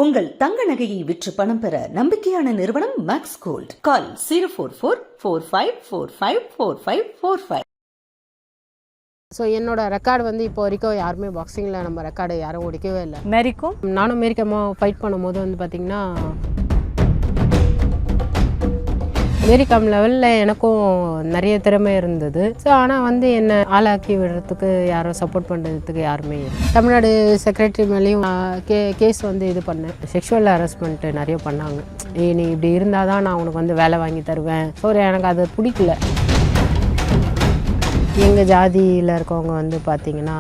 உங்கள் தங்க நகையை விற்று பணம் பெற நம்பிக்கையான நிறுவனம் மேக்ஸ் கோல்ட். கால் 04445454545. ஸோ என்னோட ரெக்கார்டு வந்து இப்போ வரைக்கும் யாருமே பாக்ஸிங்கில் நம்ம ரெக்கார்டு யாரும் ஒடிக்கவே இல்லை. மேரிக்கும் நானும் மேரிக்கமாக ஃபைட் பண்ணும்போது வந்து பார்த்திங்கன்னா மேரிகாம் லெவலில் எனக்கும் நிறைய திறமை இருந்தது. ஸோ ஆனால் வந்து என்னை ஆளாக்கி விடுறதுக்கு யாரும் சப்போர்ட் பண்ணுறதுக்கு யாருமே இல்லை. தமிழ்நாடு செக்ரட்டரி மேலேயும் கேஸ் வந்து இது பண்ணேன். செக்ஷுவல் ஹராஸ்மெண்ட்டு நிறைய பண்ணாங்க. நீ இப்படி இருந்தால் தான் நான் உனக்கு வந்து வேலை வாங்கி தருவேன். ஸோ எனக்கு அது பிடிக்கல. எங்கள் ஜாதியில் இருக்கவங்க வந்து பார்த்திங்கன்னா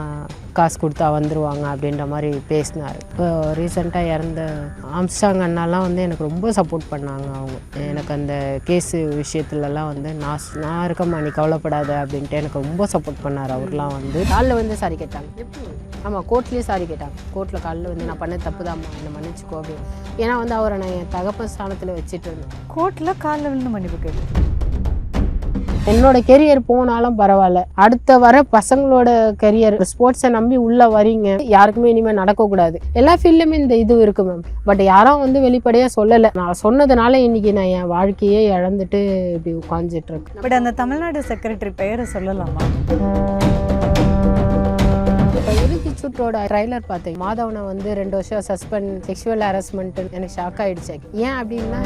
காசு கொடுத்தா வந்துடுவாங்க அப்படின்ற மாதிரி பேசினார். இப்போ ரீசெண்டாக இறந்த ஆம்ஸ்டாங் அண்ணாலாம் வந்து எனக்கு ரொம்ப சப்போர்ட் பண்ணாங்க. அவங்க எனக்கு அந்த கேஸு விஷயத்துலலாம் வந்து நான் இருக்கம்மா நீ கவலைப்படாத அப்படின்ட்டு எனக்கு ரொம்ப சப்போர்ட் பண்ணார். அவர்லாம் வந்து காலில் வந்து சாரி கேட்டாங்க. ஆமாம், கோர்ட்லேயே சாரி கேட்டாங்க. கோர்ட்டில் காலில் வந்து நான் பண்ண தப்பு தான்மா என்னை மன்னிச்சிக்கோ அப்படின்னு. ஏன்னா வந்து அவரை நான் என் தகப்பன் ஸ்தானத்தில் வச்சுட்டு இருந்தேன். கோர்ட்டில் காலில் விழுந்து மன்னிப்பு கேட்டு என்னோட கெரியர் போனாலும் பரவாயில்ல, அடுத்த வர பசங்களோட கெரியர் ஸ்போர்ட்ஸை நம்பி உள்ள வரீங்க, யாருக்குமே இனிமேல் நடக்கக்கூடாது. எல்லா ஃபீல்டுமே இந்த இது இருக்கு மேம். பட் யாரும் வந்து வெளிப்படையாக சொல்லலை. நான் சொன்னதுனால இன்னைக்கு நான் என் வாழ்க்கையே இழந்துட்டு இப்படி உட்காந்துட்டு இருக்கேன். பட் அந்த தமிழ்நாடு செக்ரட்டரி பெயரை சொல்லலாமா? இப்போ இறுதி சுற்றோட ட்ரைலர் பார்த்தேன். மாதவனை வந்து 2 வருஷம் சஸ்பெண்ட், செக்ஷுவல் ஹராஸ்மெண்ட். எனக்கு ஷாக் ஆகிடுச்சு. ஏன் அப்படின்னா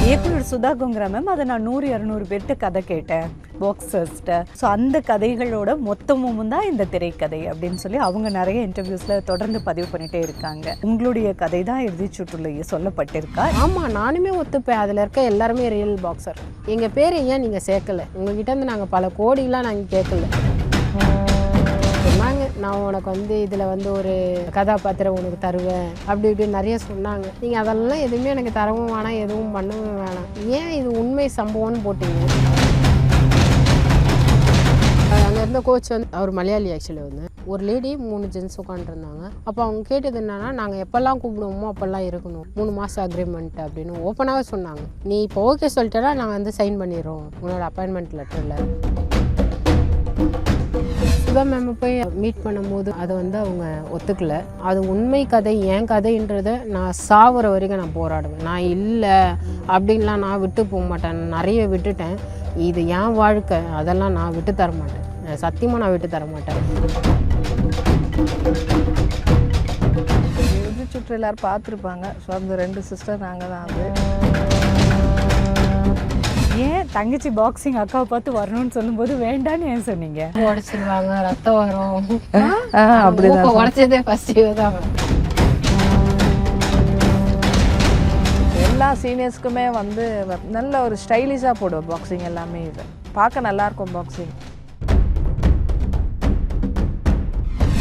இயக்குனர் சுதா கோங்கரா மேம், அதை நான் 100-200 பேர்கிட்ட கதை கேட்டேன், பாக்ஸர்ஸ்கிட்ட. ஸோ அந்த கதைகளோட மொத்தமும் தான் இந்த திரைக்கதை அப்படின்னு சொல்லி அவங்க நிறைய இன்டர்வியூஸில் தொடர்ந்து பதிவு பண்ணிகிட்டே இருக்காங்க. உங்களுடைய கதை தான் இறுதி சுற்றுலையே சொல்லப்பட்டிருக்கா? ஆமாம், நானுமே ஒத்துப்பேன். அதில் இருக்க எல்லாருமே ரியல் பாக்ஸர். எங்கள் பேரை ஏன் நீங்கள் சேர்க்கலை? உங்ககிட்ட இருந்து நாங்கள் பல கோடிலாம் நாங்கள் கேட்கல. சொன்னாங்க நான் உனக்கு வந்து இதில் வந்து ஒரு கதாபாத்திரம் உனக்கு தருவேன் அப்படி இப்படி நிறைய சொன்னாங்க. நீங்கள் அதெல்லாம் எதுவுமே எனக்கு தரவும் வேணாம், எதுவும் பண்ணவும் வேணாம். ஏன் இது உண்மை சம்பவம்னு போட்டிங்க? அங்கே இருந்த கோச் வந்து அவர் மலையாளி. ஆக்சுவலி வந்து ஒரு லேடி 3 ஜென்ஸ் உட்காந்துருந்தாங்க. அப்போ அவங்க கேட்டது என்னன்னா, நாங்கள் எப்போல்லாம் கூப்பிடுவோமோ அப்போல்லாம் இருக்கணும், 3 மாதம் அக்ரிமெண்ட் அப்படின்னு ஓப்பனாகவே சொன்னாங்க. நீ இப்போ ஓகே சொல்லிட்டேன்னா நாங்கள் வந்து சைன் பண்ணிடுறோம் உன்னோட அப்பாயின்மெண்ட் லெட்டரில். சுதா மேம் போய் மீட் பண்ணும்போது அதை வந்து அவங்க ஒத்துக்கல. அது உண்மை கதை, என் கதைன்றதை நான் சாவுற வரைக்கும் நான் போராடுவேன். நான் இல்லை அப்படின்லாம் நான் விட்டு போக மாட்டேன். நிறைய விட்டுட்டேன். இது என் வாழ்க்கை, அதெல்லாம் நான் விட்டு தர மாட்டேன். சத்தியமாக நான் விட்டு தர மாட்டேன். இறுதி சுற்று எல்லாரும் பார்த்துருப்பாங்க. ஸோ அந்த 2 சிஸ்டர் நாங்கள் தான். அது ஏன் தங்கச்சி பாக்ஸிங் அக்காவை பார்த்து வரணும்னு சொல்லும்போது வேண்டான்னு ஏன் சொன்னீங்க? உடச்சிருவாங்க, ரத்தம் வரும். அப்படிதான் உடச்சதே ஃபர்ஸ்ட் தான். எல்லா சீனியர்ஸ்க்குமே வந்து நல்ல ஒரு ஸ்டைலிஷாக போடுவோம் பாக்ஸிங். எல்லாமே இது பார்க்க நல்லாயிருக்கும் பாக்ஸிங்.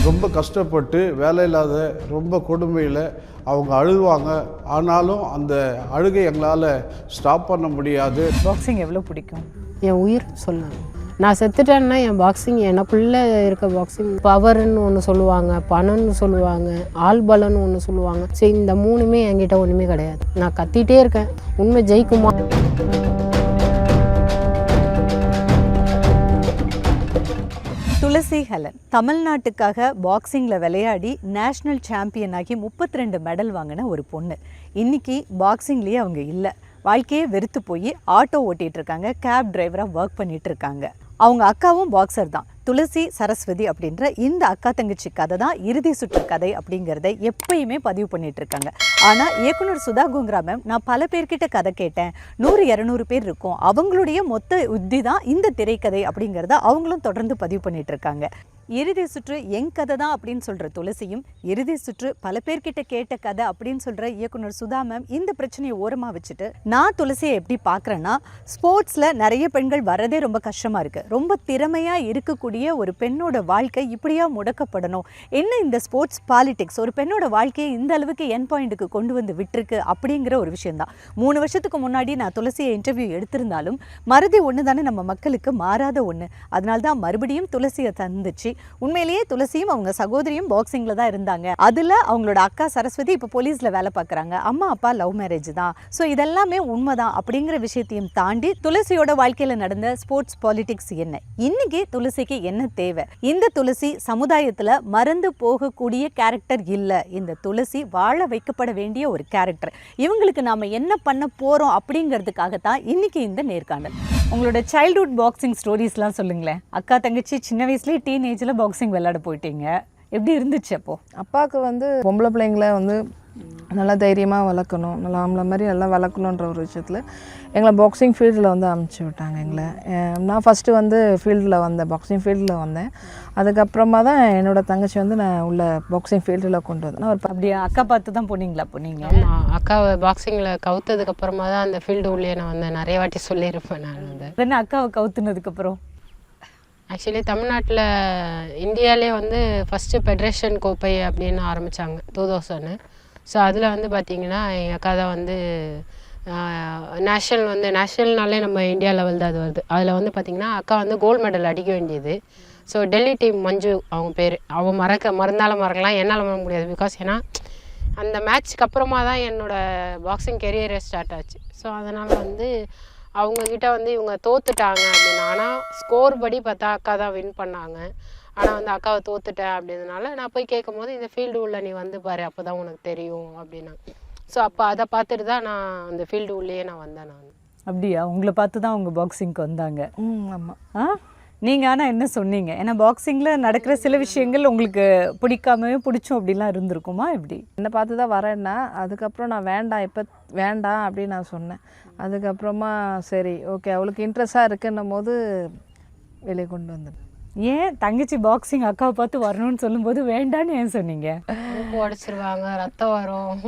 ரொம்ப கஷ்டப்பட்டு வேலை இல்லாத ரொம்ப கொடுமையில் அவங்க அழுவாங்க. ஆனாலும் அந்த அழுகை எங்களால் ஸ்டாப் பண்ண முடியாது. பாக்ஸிங் எவ்வளோ பிடிக்கும்? என் உயிர் சொன்னாங்க. நான் செத்துட்டேன்னா என் பாக்ஸிங், எனக்குள்ளே இருக்க பாக்ஸிங் பவர்னு ஒன்று சொல்லுவாங்க, பணம்னு சொல்லுவாங்க, ஆள்பலன்னு ஒன்று சொல்லுவாங்க. சரி, இந்த 3மே என்கிட்ட ஒன்றுமே கிடையாது. நான் கத்திகிட்டே இருக்கேன், உண்மை ஜெயிக்குமா? துளசி ஹெலன் தமிழ்நாட்டுக்காக பாக்ஸிங்கில் விளையாடி நேஷ்னல் சாம்பியன் ஆகி 32 மெடல் வாங்கின ஒரு பொண்ணு. இன்றைக்கி பாக்ஸிங்லேயே அவங்க இல்லை. வாழ்க்கையே வெறுத்து போய் ஆட்டோ ஓட்டிகிட்டு இருக்காங்க, கேப் டிரைவராக ஒர்க் பண்ணிகிட்டு இருக்காங்க. அவங்க அக்காவும் பாக்ஸர் தான். துளசி சரஸ்வதி அப்படின்ற இந்த அக்கா தங்கச்சி கதை தான் இறுதி சுற்று கதை அப்படிங்கிறத எப்பயுமே பதிவு பண்ணிட்டு இருக்காங்க. ஆனால் இயக்குனர் சுதா கோங்கரா மேம், நான் பல பேர்கிட்ட கதை கேட்டேன், 100-200 பேர் இருக்கும், அவங்களுடைய மொத்த உத்தி தான் இந்த திரைக்கதை அப்படிங்கிறத அவங்களும் தொடர்ந்து பதிவு பண்ணிட்டு இருக்காங்க. இறுதி சுற்று என் கதை தான் அப்படின்னு சொல்கிற துளசியும், இறுதி சுற்று பல பேர்கிட்ட கேட்ட கதை அப்படின்னு சொல்கிற இயக்குனர் சுதா மேம் இந்த பிரச்சனையை ஓரமாக வச்சுட்டு, நான் துளசியை எப்படி பார்க்குறேன்னா, ஸ்போர்ட்ஸில் நிறைய பெண்கள் வரதே ரொம்ப கஷ்டமாக இருக்குது. ரொம்ப திறமையாக இருக்கக்கூடிய ஒரு பெண்ணோட வாழ்க்கை இப்படியா முடக்கப்படணும்? என்ன இந்த ஸ்போர்ட்ஸ் பாலிடிக்ஸ் ஒரு பெண்ணோட வாழ்க்கையை இந்த அளவுக்கு என் பாயிண்ட்டுக்கு கொண்டு வந்து விட்டுருக்கு அப்படிங்கிற ஒரு விஷயந்தான். 3 வருஷத்துக்கு முன்னாடி நான் துளசியை இன்டர்வியூ எடுத்திருந்தாலும் மறதி ஒன்று தானே நம்ம மக்களுக்கு மாறாத ஒன்று. அதனால தான் மறுபடியும் துளசியை தந்துச்சு. உண்மையிலேயே துளசியும் அவங்க சகோதரியும் பாக்ஸிங்கில் தான் இருந்தாங்க. அதில் அவங்களோட அக்கா சரஸ்வதி இப்போ போலீஸில் வேலை பார்க்குறாங்க. அம்மா அப்பா லவ் மேரேஜ் தான். ஸோ இதெல்லாமே உண்மைதான் அப்படிங்கிற விஷயத்தையும் தாண்டி துளசியோட வாழ்க்கையில் நடந்த ஸ்போர்ட்ஸ் பாலிடிக்ஸ் என்ன, இன்னைக்கு துளசிக்கு என்ன தேவை, இந்த துளசி சமுதாயத்தில் மறந்து போகக்கூடிய கேரக்டர் இல்லை, இந்த துளசி வாழ வைக்கப்பட வேண்டிய ஒரு கேரக்டர், இவங்களுக்கு நாம் என்ன பண்ண போகிறோம் அப்படிங்கிறதுக்காகத்தான் இன்னைக்கு இந்த நேர்காணல். உங்களோட சைல்ட்ஹுட் பாக்ஸிங் ஸ்டோரிஸ்லாம் சொல்லுங்களேன். அக்கா தங்கச்சி சின்ன வயசுலேயே டீனேஜில் பாக்ஸிங் விளையாட போயிட்டீங்க, எப்படி இருந்துச்சு அப்போது? அப்பாவுக்கு வந்து பொம்பளை பிள்ளைங்கள வந்து நல்லா தைரியமாக வளர்க்கணும், நல்லா ஆம்பளை மாதிரி நல்லா வளர்க்கணுன்ற ஒரு விஷயத்தில் எங்களை பாக்ஸிங் ஃபீல்டில் வந்து அமுச்சு விட்டாங்க எங்களை. நான் ஃபஸ்ட்டு வந்து ஃபீல்டில் வந்தேன், பாக்ஸிங் ஃபீல்டில் வந்தேன். அதுக்கப்புறமா தான் என்னோடய தங்கச்சி வந்து நான் உள்ள பாக்ஸிங் ஃபீல்டில் கொண்டு வந்தேன். ஒரு அப்படியே அக்கா பார்த்து தான் போனீங்களா? அப்போ நீங்கள்? ஆமாம், அக்காவை பாக்ஸிங்கில் கவுத்ததுக்கப்புறமா தான் அந்த ஃபீல்டு உள்ளே நான் வந்தேன். நிறைய வாட்டி சொல்லியிருப்பேன் நான் வந்து. என்ன அக்காவை கவுத்துனதுக்கப்புறம்? ஆக்சுவலி தமிழ்நாட்டில் இந்தியாவிலே வந்து ஃபஸ்ட்டு ஃபெடரேஷன் கோப்பை அப்படின்னு ஆரம்பித்தாங்க 2000. ஸோ அதில் வந்து பார்த்திங்கன்னா எங்கள் அக்கா தான் வந்து நேஷ்னல்னாலே நம்ம இந்தியா லெவல் தான் அது வருது. அதில் வந்து பார்த்திங்கன்னா அக்கா வந்து கோல்டு மெடல் அடிக்க வேண்டியது. ஸோ டெல்லி டீம் மஞ்சு அவங்க பேர், அவன் மறந்தாலும் மறக்கலாம், என்னால் மறக்க முடியாது. பிகாஸ் ஏன்னா அந்த மேட்ச்க்கு அப்புறமா தான் என்னோடய பாக்ஸிங் கெரியரே ஸ்டார்ட் ஆச்சு. ஸோ அதனால் வந்து அவங்கக்கிட்ட வந்து இவங்க தோத்துட்டாங்க அப்படின்னா, ஆனால் ஸ்கோர் படி பார்த்தா அக்கா தான் வின் பண்ணாங்க. ஆனால் வந்து அக்காவை தோத்துட்டேன் அப்படின்றதுனால நான் போய் கேட்கும் போது இந்த ஃபீல்டு உள்ள நீ வந்து பாரு, அப்போ தான் உனக்கு தெரியும் அப்படின்னா. ஸோ அப்போ அதை பார்த்துட்டு தான் நான் அந்த ஃபீல்டு உள்ளேயே நான் வந்தேன். நான் அப்படியா? உங்களை பார்த்து தான் அவங்க பாக்ஸிங்க்கு வந்தாங்க? ஆமாம். நீங்கள் ஆனால் என்ன சொன்னீங்க? ஏன்னா பாக்ஸிங்கில் நடக்கிற சில விஷயங்கள் உங்களுக்கு பிடிக்காமவே பிடிச்சோம் அப்படிலாம் இருந்திருக்குமா எப்படி? என்னை பார்த்து தான் வரேன்னா, அதுக்கப்புறம் நான் வேண்டாம் அப்படின்னு நான் சொன்னேன். அதுக்கப்புறமா சரி ஓகே அவளுக்கு இன்ட்ரெஸ்டாக இருக்குன்னும் போது வெளியே கொண்டு வந்தேன். ஏன் தங்கச்சி பாக்ஸிங் அக்காவை பார்த்து வரணும்னு சொல்லும்போது வேண்டான்னு ஏன் சொன்னீங்க? மூக்கு உடைச்சிருவாங்க, ரத்தம் வரும்.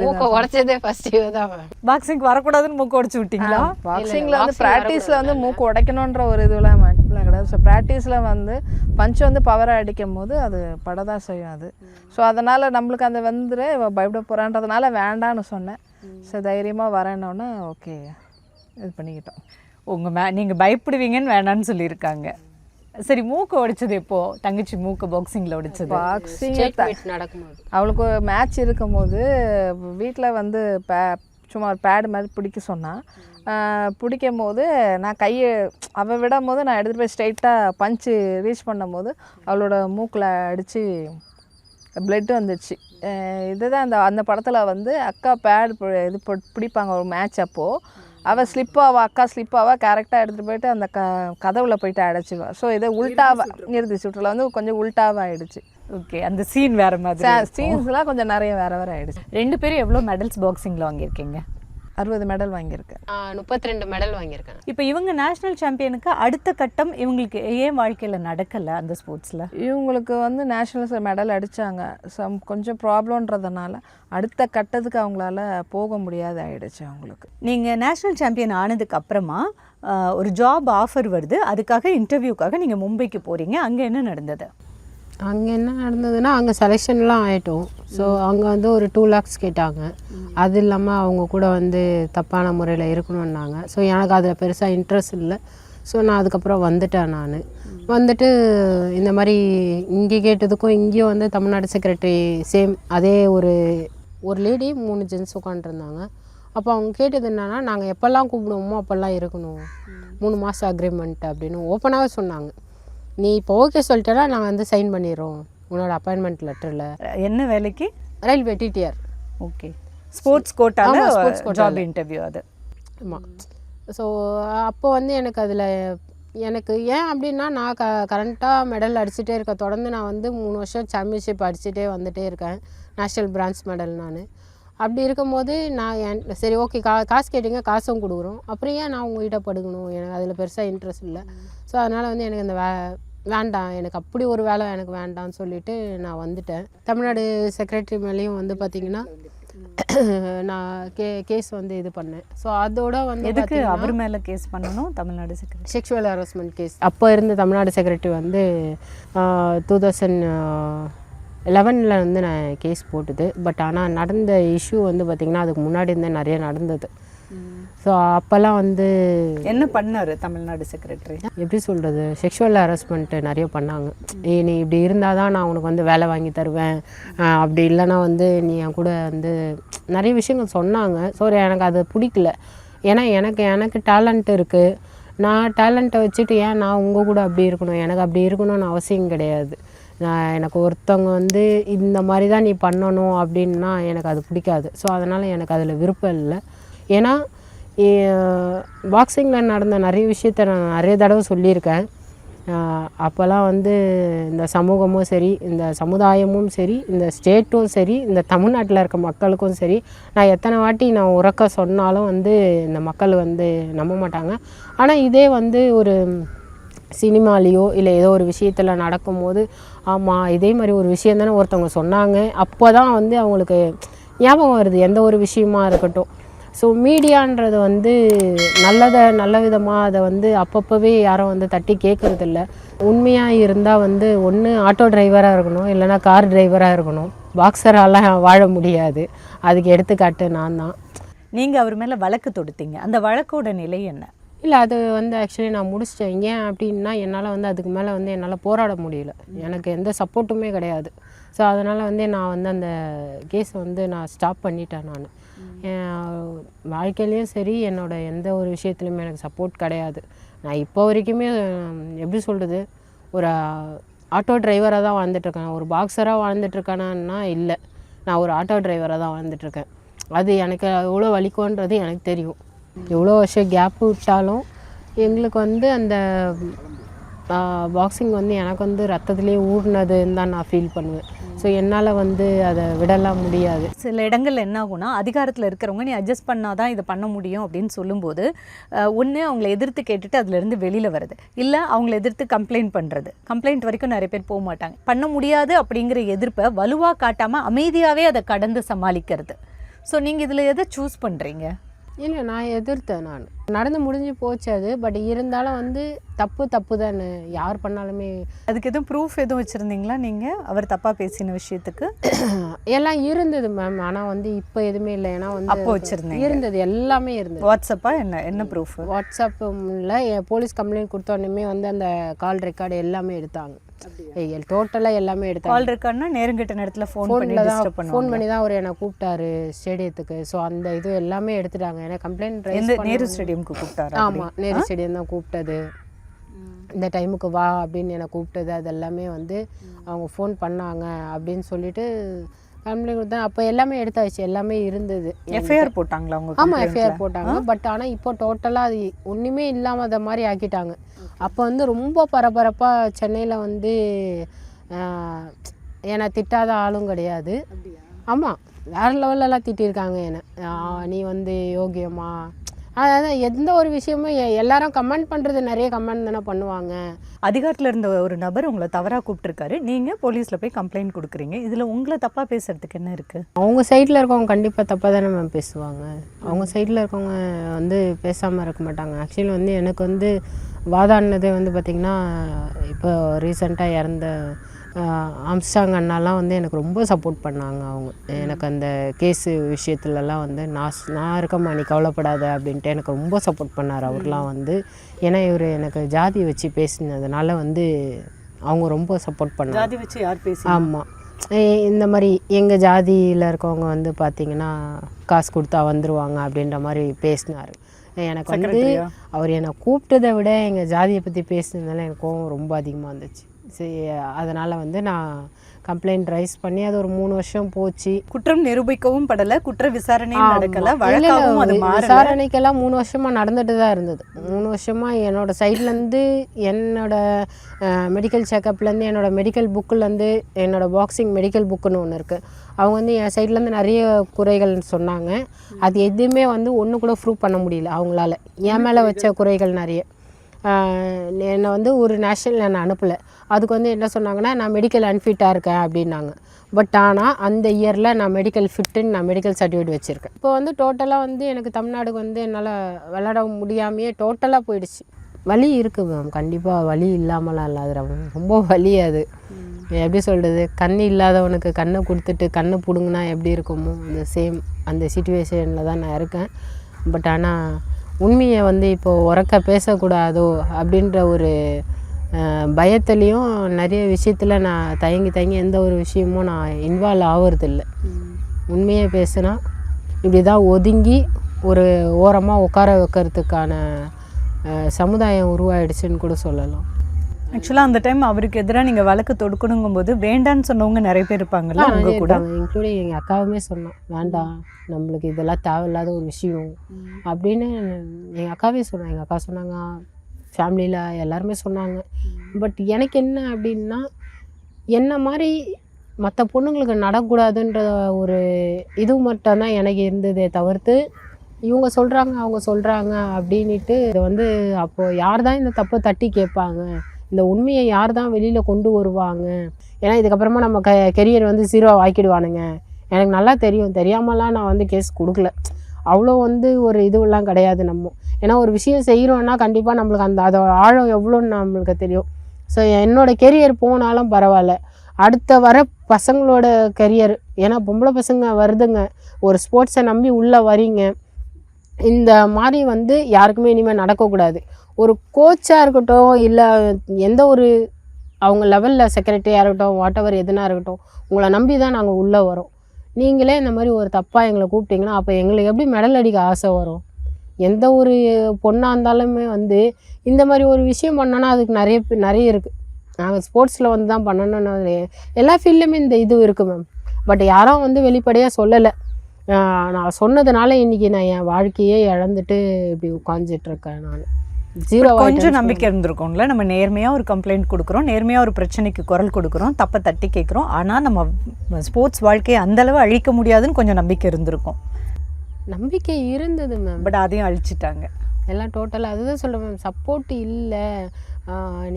மூக்கை உடைச்சதே ஃபர்ஸ்ட் தான். பாக்ஸிங்க்கு வரக்கூடாதுன்னு மூக்கு உடைச்சு விட்டீங்களா? பாக்ஸிங்கில் வந்து ப்ராக்டிஸில் வந்து மூக்கு உடைக்கணுன்ற ஒரு இதுலாம் கிடையாது. ஸோ ப்ராக்டிஸில் வந்து பஞ்சு வந்து பவராக அடிக்கும் போது அது படதான் செய்யும் அது. ஸோ அதனால் நம்மளுக்கு அந்த வந்துட்டு பயப்பட போகிறான்றதுனால வேண்டான்னு சொன்னேன். ஸோ தைரியமாக வரேன்னொன்னே ஓகே இது பண்ணிக்கிட்டோம். நீங்கள் பயப்படுவீங்கன்னு வேண்டான்னு சொல்லியிருக்காங்க. சரி, மூக்கு உடைச்சது எப்போ? தங்கச்சி மூக்கு பாக்ஸிங்கில் உடைச்சது பாக்ஸிங் நடக்கும்போது அவளுக்கு மேட்ச் இருக்கும்போது வீட்டில் வந்து சும்மா ஒரு பேடு மாதிரி பிடிக்க சொன்னான். பிடிக்கும் போது நான் கையை அவள் விடும் போது நான் எடுத்துகிட்டு போய் ஸ்ட்ரைட்டாக பஞ்சு ரீச் பண்ணும் போது அவளோட மூக்கில் அடித்து பிளட் வந்துடுச்சு. இதுதான் அந்த படத்தில் வந்து அக்கா பேட் இது பிடிப்பாங்க ஒரு மேட்ச். அப்போது அவள் அக்கா ஸ்லிப்பாவா கரெக்டாக எடுத்துகிட்டு போயிட்டு அந்த கதவுல போயிட்டு அடைச்சிவா. ஸோ இதை உல்ட்டாவாக இருந்துச்சு. சுற்றுலா வந்து கொஞ்சம் உல்ட்டாவாக ஆகிடுச்சு. ஓகே, அந்த சீன் வேறு மாதிரி, சீன்ஸ்லாம் கொஞ்சம் நிறைய வேறு ஆகிடுச்சு. 2 பேரும் எவ்வளோ மெடல்ஸ் பாக்ஸிங்கில் வாங்கியிருக்கீங்க? 60 மெடல் வாங்கியிருக்கேன். 32 மெடல் வாங்கியிருக்கேன். இப்போ இவங்க நேஷ்னல் சாம்பியனுக்கு அடுத்த கட்டம் இவங்களுக்கு ஏன் வாழ்க்கையில் நடக்கலை? அந்த ஸ்போர்ட்ஸில் இவங்களுக்கு வந்து நேஷ்னல் மெடல் அடித்தாங்க. கொஞ்சம் ப்ராப்ளம்ன்றதுனால அடுத்த கட்டத்துக்கு அவங்களால போக முடியாது ஆகிடுச்சு அவங்களுக்கு. நீங்கள் நேஷ்னல் சாம்பியன் ஆனதுக்கு அப்புறமா ஒரு ஜாப் ஆஃபர் வருது, அதுக்காக இன்டர்வியூக்காக நீங்கள் மும்பைக்கு போகிறீங்க. அங்கே என்ன நடந்தது? அங்கே என்ன நடந்ததுன்னா அங்கே செலெக்ஷன்லாம் ஆகிட்டோம். ஸோ அங்கே வந்து ஒரு 2 lakhs கேட்டாங்க. அது இல்லாமல் அவங்க கூட வந்து தப்பான முறையில் இருக்கணுன்னாங்க. ஸோ எனக்கு அதில் பெருசாக இன்ட்ரெஸ்ட் இல்லை. ஸோ நான் அதுக்கப்புறம் வந்துட்டேன். நான் வந்துட்டு இந்த மாதிரி இங்கே கேட்டதுக்கும் இங்கேயும் வந்து தமிழ்நாடு செக்ரட்டரி சேம் அதே ஒரு லேடி 3 ஜென்ஸ் உட்காந்துருந்தாங்க. அப்போ அவங்க கேட்டது என்னென்னா, நாங்கள் எப்போல்லாம் கூப்பிடுவோமோ அப்போல்லாம் இருக்கணும், 3 மாதம் அக்ரிமெண்ட் அப்படின்னு ஓப்பனாகவே சொன்னாங்க. நீ இப்போ ஓகே சொல்லிட்டேன்னா நாங்கள் வந்து சைன் பண்ணிடுறோம் உன்னோட அப்பாயின்மெண்ட் லெட்டரில். என்ன வேலைக்கு? Railway TTR. ஓகே, ஸ்போர்ட்ஸ் கோட்டாவில் ஜாப் இன்டர்வியூ அது. ஆமாம். ஸோ அப்போ வந்து எனக்கு ஏன் அப்படின்னா நான் கரண்ட்டாக மெடல் அடிச்சுட்டே இருக்கேன். தொடர்ந்து நான் வந்து 3 வருஷம் சாம்பியன்ஷிப் அடிச்சுட்டே வந்துகிட்டே இருக்கேன், நேஷ்னல் பிரான்ச் மெடல். நான் அப்படி இருக்கும்போது நான் சரி ஓகே காசு கேட்டீங்க, காசும் கொடுக்குறோம், அப்புறம் ஏன் நான் உங்கள்கிட்ட படுக்கணும்? எனக்கு அதில் பெருசாக இன்ட்ரெஸ்ட் இல்லை. ஸோ அதனால் வந்து எனக்கு இந்த வேண்டாம், எனக்கு அப்படி ஒரு வேலை எனக்கு வேண்டாம்னு சொல்லிவிட்டு நான் வந்துட்டேன். தமிழ்நாடு செக்ரட்டரி மேலேயும் வந்து பார்த்திங்கன்னா நான் கேஸ் வந்து இது பண்ணேன். ஸோ அதோட வந்து எதுக்கு அவர் மேலே கேஸ் பண்ணணும்? Tamil Nadu secretary sexual harassment case. அப்போ இருந்த தமிழ்நாடு செக்ரட்டரி வந்து 2011 வந்து நான் கேஸ் போட்டுது. பட் ஆனால் நடந்த இஷ்யூ வந்து பார்த்திங்கன்னா அதுக்கு முன்னாடி இருந்தே நிறைய நடந்தது. ஸோ ஸோ அப்போல்லாம் வந்து என்ன பண்ணார் தமிழ்நாடு செக்ரட்டரி? எப்படி சொல்கிறது, செக்ஷுவல் ஹராஸ்மெண்ட்டு நிறைய பண்ணாங்க. நீ இப்படி இருந்தால் தான் நான் உனக்கு வந்து வேலை வாங்கி தருவேன், அப்படி இல்லைன்னா வந்து நீ என் கூட வந்து நிறைய விஷயங்கள் சொன்னாங்க. ஸோ எனக்கு அது பிடிக்கல. ஏன்னா எனக்கு டேலண்ட் இருக்குது. நான் டேலண்ட்டை வச்சுட்டு ஏன் நான் உங்கள் கூட அப்படி இருக்கணும்? எனக்கு அப்படி இருக்கணும்னு அவசியம் கிடையாது. எனக்கு ஒருத்தவங்க வந்து இந்த மாதிரி தான் நீ பண்ணணும் அப்படின்னா எனக்கு அது பிடிக்காது. ஸோ அதனால் எனக்கு அதில் விருப்பம் இல்லை. ஏன்னா பாக்ஸிங்கில் நடந்த நிறைய விஷயத்த நான் நிறைய தடவை சொல்லியிருக்கேன். அப்போல்லாம் வந்து இந்த சமூகமும் சரி, இந்த சமுதாயமும் சரி, இந்த ஸ்டேட்டும் சரி, இந்த தமிழ்நாட்டில் இருக்க மக்களுக்கும் சரி, நான் எத்தனை வாட்டி நான் உறக்க சொன்னாலும் வந்து இந்த மக்கள் வந்து நம்ப மாட்டாங்க. ஆனால் இதே வந்து ஒரு சினிமாலேயோ இல்லை ஏதோ ஒரு விஷயத்தில் நடக்கும்போது, ஆமாம் இதே மாதிரி ஒரு விஷயம் தானே ஒருத்தவங்க சொன்னாங்க, அப்போ தான் வந்து அவங்களுக்கு ஞாபகம் வருது எந்த ஒரு விஷயமா இருக்கட்டும். ஸோ மீடியான்றது வந்து நல்ல விதமாக அதை வந்து அப்பப்போவே யாரும் வந்து தட்டி கேட்குறதில்ல. உண்மையாக இருந்தால் வந்து ஒன்று ஆட்டோ டிரைவராக இருக்கணும், இல்லைனா கார் டிரைவராக இருக்கணும். பாக்ஸராலாம் வாழ முடியாது. அதுக்கு எடுத்துக்காட்டு நான் தான். நீங்கள் அவர் மேலே வழக்கு தொடுத்தீங்க, அந்த வழக்கோட நிலை என்ன? இல்லை, அது வந்து ஆக்சுவலி நான் முடிச்சிட்டேன். ஏன் அப்படின்னா என்னால் வந்து அதுக்கு மேலே வந்து என்னால் போராட முடியல. எனக்கு எந்த சப்போர்ட்டுமே கிடையாது. ஸோ அதனால் வந்து நான் வந்து அந்த கேஸை வந்து நான் ஸ்டாப் பண்ணிட்டேன். நான் வாழ்க்கையிலையும் சரி, என்னோடய எந்த ஒரு விஷயத்துலையுமே எனக்கு சப்போர்ட் கிடையாது. நான் இப்போ வரைக்குமே எப்படி சொல்கிறது, ஒரு ஆட்டோ டிரைவராக தான் வாழ்ந்துட்டுருக்கேன். ஒரு பாக்ஸராக வாழ்ந்துட்டுருக்கேன்னா இல்லை, நான் ஒரு ஆட்டோ டிரைவராக தான் வாழ்ந்துட்டுருக்கேன். அது எனக்கு எவ்வளோ வலிக்கும்ன்றது எனக்கு தெரியும். எவ்வளோ வருஷம் கேப்பு விட்டாலும் எங்களுக்கு வந்து அந்த பாக்ஸிங் வந்து எனக்கு வந்து ரத்தத்துலேயே ஊறினதுன்னு தான் நான் ஃபீல் பண்ணுவேன். ஸோ என்னால் வந்து அதை விடலாம் முடியாது. சில இடங்கள்ல என்ன ஆகும்னா, அதிகாரத்தில் இருக்கிறவங்க நீ அட்ஜஸ்ட் பண்ணாதான் இதை பண்ண முடியும் அப்படின்னு சொல்லும்போது, ஒன்று அவங்கள எதிர்த்து கேட்டுட்டு அதுலேருந்து வெளியில் வருது, இல்லை அவங்கள எதிர்த்து கம்ப்ளைண்ட் பண்ணுறது. கம்ப்ளைண்ட் வரைக்கும் நிறைய பேர் போக மாட்டாங்க. பண்ண முடியாது அப்படிங்கிற எதிர்ப்பை வலுவாக காட்டாமல் அமைதியாகவே அதை கடந்து சமாளிக்கிறது. ஸோ நீங்கள் இதில் எதை சூஸ் பண்ணுறீங்க? இல்லை, நான் எதிர்த்தேன். நான் நடந்து முடிஞ்சு போச்சு அது. பட் இருந்தாலும் வந்து தப்பு தானே, யார் பண்ணாலுமே. அதுக்கு எதுவும் ப்ரூஃப் எதுவும் வச்சுருந்தீங்களா நீங்கள் அவர் தப்பாக பேசின விஷயத்துக்கு? எல்லாம் இருந்தது மேம். ஆனால் வந்து இப்போ எதுவுமே இல்லை. ஏன்னா வந்து அப்போ வச்சுருந்தேன் இருந்தது, எல்லாமே இருந்தது. வாட்ஸ்அப்பா என்ன ப்ரூஃப்? வாட்ஸ்அப்பில் போலீஸ் கம்ப்ளைண்ட் கொடுத்தோடனே வந்து அந்த கால் ரெக்கார்டு எல்லாமே எடுத்தாங்க. டோட்டலாக எல்லாமே எடுத்தாங்க. கால் ரெக்கார்ட்னா நேரங்கிட்ட நேரத்தில் ஃபோன் பண்ணி தான் அவர் என்னை கூப்பிட்டாரு ஸ்டேடியத்துக்கு. ஸோ அந்த இது எல்லாமே எடுத்துட்டாங்க. ஏன்னா கம்ப்ளைண்ட் நேரு ஸ்டேடியம்க்கு கூப்பிட்டாரு. ஆமாம், நேரு ஸ்டேடியம் தான் கூப்பிட்டது. இந்த டைமுக்கு வா அப்படின்னு என்னை கூப்பிட்டது, அது எல்லாமே வந்து அவங்க ஃபோன் பண்ணாங்க அப்படின்னு சொல்லிட்டு கம்ப்ளைண்ட் கொடுத்தேன். அப்போ எல்லாமே எடுத்தாச்சு, எல்லாமே இருந்தது. எஃப்ஐஆர் போட்டாங்களா அவங்க? ஆமாம், எஃப்ஐஆர் போட்டாங்க. பட் ஆனால் இப்போ டோட்டலாக அது ஒன்றுமே இல்லாமல் மாதிரி ஆக்கிட்டாங்க. அப்போ வந்து ரொம்ப பரபரப்பாக சென்னையில் வந்து என்னை திட்டாத ஆளும் கிடையாது. ஆமாம், வேறு லெவல்லலாம் திட்டிருக்காங்க என்னை. நீ வந்து யோகியமா, அதாவது எந்த ஒரு விஷயமும் எல்லாரும் கமெண்ட் பண்ணுறது, நிறைய கமெண்ட் தானே பண்ணுவாங்க. அதிகாரத்தில் இருந்த ஒரு நபர் உங்களை தவறாக கூப்பிட்டுருக்காரு, நீங்கள் போலீஸில் போய் கம்ப்ளைண்ட் கொடுக்குறீங்க. இதில் உங்களை தப்பாக பேசுகிறதுக்கு என்ன இருக்குது? அவங்க சைடில் இருக்கவங்க கண்டிப்பாக தப்பாக தானே மேம் பேசுவாங்க. அவங்க சைடில் இருக்கவங்க வந்து பேசாமல் இருக்க மாட்டாங்க. ஆக்சுவலி வந்து எனக்கு வந்து வாதாடினதே வந்து பார்த்திங்கன்னா, இப்போ ரீசெண்டாக இறந்த ஆம்ஸ்டாங் அண்ணாலாம் வந்து எனக்கு ரொம்ப சப்போர்ட் பண்ணாங்க. அவங்க எனக்கு அந்த கேஸு விஷயத்துலலாம் வந்து நான் இருக்கம்மா, நீ கவலைப்படாத அப்படின்ட்டு எனக்கு ரொம்ப சப்போர்ட் பண்ணார் அவர்லாம் வந்து. ஏன்னா இவர் எனக்கு ஜாதி வச்சு பேசினதுனால வந்து அவங்க ரொம்ப சப்போர்ட் பண்ணாங்க. ஜாதி வச்சு யார் பேசி? ஆமாம், இந்த மாதிரி எங்கள் ஜாதியில் இருக்கவங்க வந்து பார்த்திங்கன்னா காசு கொடுத்தா வந்துடுவாங்க அப்படின்ற மாதிரி பேசினார். எனக்கு வந்து அவர் என்னை கூப்பிட்டதை விட எங்கள் ஜாதியை பற்றி பேசினதுனால எனக்கு கோவம் ரொம்ப அதிகமாக இருந்துச்சு. சரி, அதனால் வந்து நான் கம்ப்ளைண்ட் ரைஸ் பண்ணி அது ஒரு 3 வருஷம் போச்சு. குற்றம் நிரூபிக்கவும் படலை, குற்ற விசாரணையும் நடக்கலை, வழக்காகவும் அது மாறல. விசாரணைக்கெல்லாம் 3 வருஷமாக நடந்துட்டு தான் இருந்தது. 3 வருஷமாக என்னோடய சைட்லேருந்து, என்னோடய மெடிக்கல் செக்கப்லேருந்து, என்னோடய மெடிக்கல் புக்கிலேருந்து, என்னோடய பாக்ஸிங் மெடிக்கல் புக்குன்னு ஒன்று இருக்குது. அவங்க வந்து என் சைட்லேருந்து நிறைய குறைகள் சொன்னாங்க. அது எதுவுமே வந்து ஒன்று கூட ப்ரூவ் பண்ண முடியல அவங்களால. என் மேலே வச்ச குறைகள் நிறைய. என்னை வந்து ஒரு நேஷ்னல் என்னை அனுப்பலை. அதுக்கு வந்து என்ன சொன்னாங்கன்னா, நான் மெடிக்கல் அன்ஃபிட்டாக இருக்கேன் அப்படின்னாங்க. பட் ஆனால் அந்த இயரில் நான் மெடிக்கல் ஃபிட்டுன்னு நான் மெடிக்கல் சர்டிஃபிகேட் வச்சுருக்கேன். இப்போ வந்து டோட்டலாக வந்து எனக்கு தமிழ்நாடுக்கு வந்து என்னால் விளையாட முடியாமையே டோட்டலாக போயிடுச்சு. வலி இருக்குது மேம், கண்டிப்பாக வலி இல்லாமலாம் இல்லை. அது ரொம்ப வலி. அது எப்படி சொல்கிறது, கண் இல்லாதவனுக்கு கண்ணை கொடுத்துட்டு கண்ணை பிடுங்கினா எப்படி இருக்குமோ அந்த சேம் அந்த சிச்சுவேஷனில் தான் நான் இருக்கேன். பட் ஆனால் உண்மையை வந்து இப்போது உறக்க பேசக்கூடாதோ அப்படின்ற ஒரு பயத்துலேயும் நிறைய விஷயத்தில் நான் தயங்கி எந்த ஒரு விஷயமும் நான் இன்வால்வ் ஆகிறதில்ல. உண்மையை பேசுனா இப்படி தான் ஒதுங்கி ஒரு ஓரமாக உட்கார வைக்கிறதுக்கான சமுதாயம் உருவாயிடுச்சுன்னு கூட சொல்லலாம். ஆக்சுவலாக அந்த டைம் அவருக்கு எதிராக நீங்கள் வழக்கு தொடுக்கணுங்கும்போது வேண்டான்னு சொன்னவங்க நிறைய பேர் இருப்பாங்கல்ல அவங்க கூட? இன்க்ளூடிங் எங்கள் அக்காவுமே சொன்னோம், வேண்டாம் நம்மளுக்கு இதெல்லாம் தேவையில்லாத ஒரு விஷயம் அப்படின்னு எங்கள் அக்காவே சொன்னாங்க. எங்கள் அக்கா சொன்னாங்க, ஃபேமிலியில் எல்லாருமே சொன்னாங்க. பட் எனக்கு என்ன அப்படின்னா, என்ன மாதிரி மற்ற பொண்ணுங்களுக்கு நடக்கூடாதுன்ற ஒரு இது மட்டும்தான் எனக்கு இருந்ததே தவிர்த்து, இவங்க சொல்கிறாங்க அவங்க சொல்கிறாங்க அப்படின்ட்டு இது வந்து அப்போது யார் தான் இந்த தப்பை தட்டி கேட்பாங்க, இந்த உண்மையை யார் தான் வெளியில் கொண்டு வருவாங்க? ஏன்னா இதுக்கப்புறமா நம்ம கெரியர் வந்து 0 ஆக்கிடுவானுங்க. எனக்கு நல்லா தெரியாமலாம் நான் வந்து கேஸ் கொடுக்கல. அவ்வளோ வந்து ஒரு இதுவெல்லாம் கிடையாது நம்ம. ஏன்னா ஒரு விஷயம் செய்கிறோன்னா கண்டிப்பாக நம்மளுக்கு அந்த அதோட ஆழம் எவ்வளோன்னு நம்மளுக்கு தெரியும். ஸோ என்னோடய கெரியர் போனாலும் பரவாயில்ல, அடுத்த வர பசங்களோட கெரியர், ஏன்னா பொம்பளை பசங்க வருதுங்க, ஒரு ஸ்போர்ட்ஸை நம்பி உள்ளே வரீங்க, இந்த மாதிரி வந்து யாருக்குமே இனிமேல் நடக்கக்கூடாது. ஒரு கோச்சாக இருக்கட்டும், இல்லை எந்த ஒரு அவங்க லெவலில் செக்ரட்டரியாக இருக்கட்டும், வாட் எவர் எதுனா இருக்கட்டும், உங்களை நம்பி தான் நாங்கள் உள்ளே வரோம். நீங்களே இந்த மாதிரி ஒரு தப்பாக எங்களை கூப்பிட்டிங்கன்னா அப்போ எங்களுக்கு எப்படி மெடல் அடிக்க ஆசை வரும்? எந்த ஒரு பொண்ணாக இருந்தாலுமே வந்து இந்த மாதிரி ஒரு விஷயம் பண்ணோன்னா அதுக்கு நிறைய இருக்குது. நாங்கள் ஸ்போர்ட்ஸில் வந்து தான் பண்ணணும்னு எல்லா ஃபீல்ட்லேயுமே இந்த இது இருக்குது மேம். பட் யாரும் வந்து வெளிப்படையாக சொல்லலை. நான் சொன்னதுனால இன்றைக்கி நான் என் வாழ்க்கையே இழந்துட்டு இப்படி உட்காந்துட்ருக்கேன். நான் 0 கொஞ்சம் நம்பிக்கை இருந்திருக்கும்ல, நம்ம நேர்மையாக ஒரு கம்ப்ளைண்ட் கொடுக்குறோம், நேர்மையாக ஒரு பிரச்சனைக்கு குரல் கொடுக்குறோம், தப்பை தட்டி கேட்குறோம், ஆனால் நம்ம ஸ்போர்ட்ஸ் வாழ்க்கையை அந்தளவு அழிக்க முடியாதுன்னு கொஞ்சம் நம்பிக்கை இருந்திருக்கும். நம்பிக்கை இருந்தது மேம். பட் அதையும் அழிச்சிட்டாங்க எல்லாம் டோட்டலாக. அதுதான் சொல்கிறேன் மேம், சப்போர்ட் இல்லை.